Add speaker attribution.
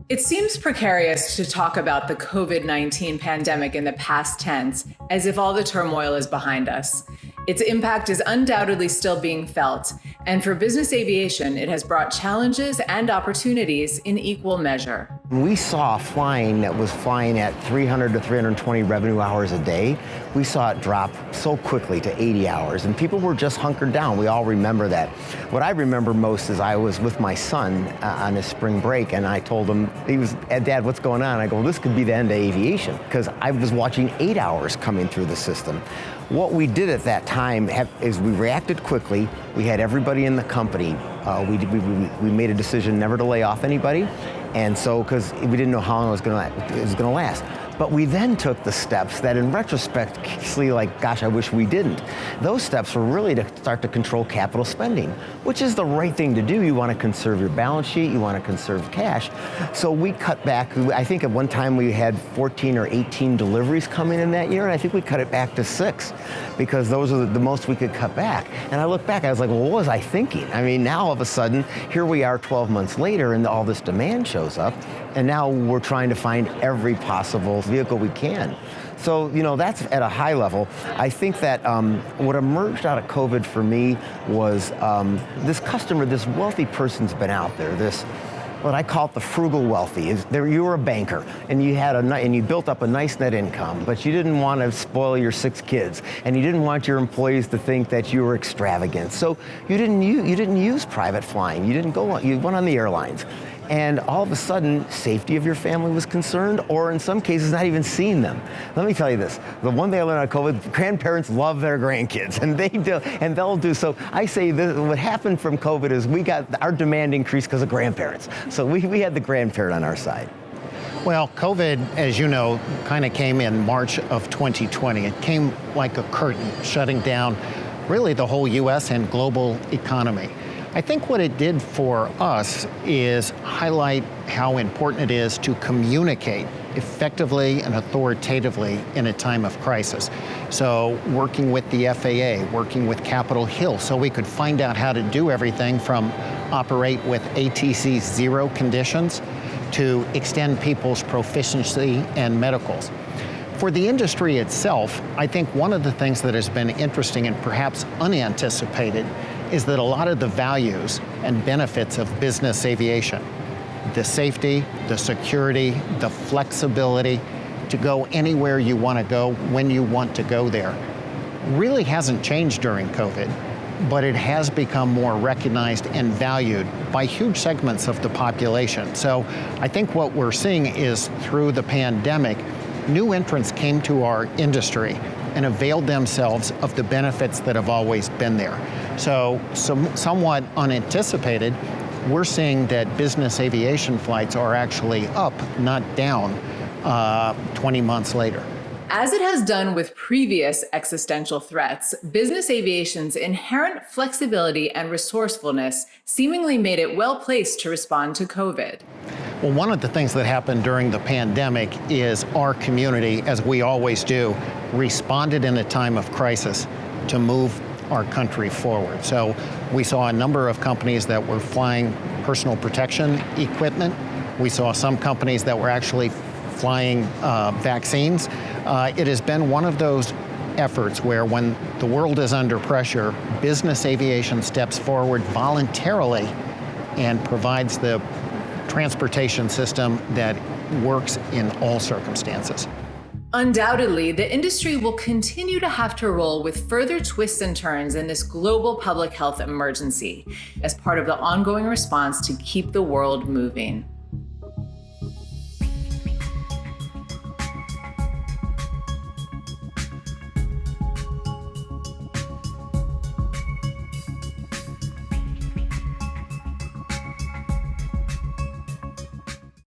Speaker 1: It seems precarious to talk about the COVID-19 pandemic in the past tense, as if all the turmoil is behind us. Its impact is undoubtedly still being felt, and for business aviation, it has brought challenges and opportunities in equal measure.
Speaker 2: We saw flying that was flying at 300 to 320 revenue hours a day. We saw it drop so quickly to 80 hours, and people were just hunkered down. We all remember that. What I remember most is I was with my son on his spring break, and I told him, Dad, what's going on? I go, this could be the end of aviation, because I was watching 8 hours coming through the system. What we did at that time is we reacted quickly. We had everybody in the company. We made a decision never to lay off anybody, and so because we didn't know how long it was going to last. But we then took the steps that in retrospect, like, gosh, I wish we didn't. Those steps were really to start to control capital spending, which is the right thing to do. You want to conserve your balance sheet, you want to conserve cash. So we cut back. I think at one time we had 14 or 18 deliveries coming in that year, and I think we cut it back to 6 because those are the most we could cut back. And I look back, I was like, well, what was I thinking? I mean, now all of a sudden, here we are 12 months later, and all this demand shows up, and now we're trying to find every possible vehicle we can. So, that's at a high level. I think that what emerged out of COVID for me was this customer, this wealthy person's been out there, what I call it the frugal wealthy. You were a banker, and you built up a nice net income, but you didn't want to spoil your 6 kids, and you didn't want your employees to think that you were extravagant. So you didn't use private flying. You went on the airlines. And all of a sudden, safety of your family was concerned, or in some cases, not even seeing them. Let me tell you this, the one thing I learned out of COVID, grandparents love their grandkids, and they'll do. So I say this, what happened from COVID is our demand increased because of grandparents. So we had the grandparent on our side.
Speaker 3: Well, COVID, as you know, kind of came in March of 2020. It came like a curtain, shutting down really the whole US and global economy. I think what it did for us is highlight how important it is to communicate effectively and authoritatively in a time of crisis. So working with the FAA, working with Capitol Hill, so we could find out how to do everything from operate with ATC 0 conditions to extend people's proficiency and medicals. For the industry itself, I think one of the things that has been interesting and perhaps unanticipated is that a lot of the values and benefits of business aviation, the safety, the security, the flexibility to go anywhere you want to go, when you want to go there, really hasn't changed during COVID, but it has become more recognized and valued by huge segments of the population. So I think what we're seeing is through the pandemic, new entrants came to our industry and availed themselves of the benefits that have always been there. So somewhat unanticipated, we're seeing that business aviation flights are actually up, not down, 20 months later.
Speaker 1: As it has done with previous existential threats, business aviation's inherent flexibility and resourcefulness seemingly made it well-placed to respond to COVID.
Speaker 3: Well, one of the things that happened during the pandemic is our community, as we always do, responded in a time of crisis to move our country forward. So we saw a number of companies that were flying personal protection equipment. We saw some companies that were actually flying vaccines. It has been one of those efforts where when the world is under pressure, business aviation steps forward voluntarily and provides the transportation system that works in all circumstances.
Speaker 1: Undoubtedly, the industry will continue to have to roll with further twists and turns in this global public health emergency as part of the ongoing response to keep the world moving.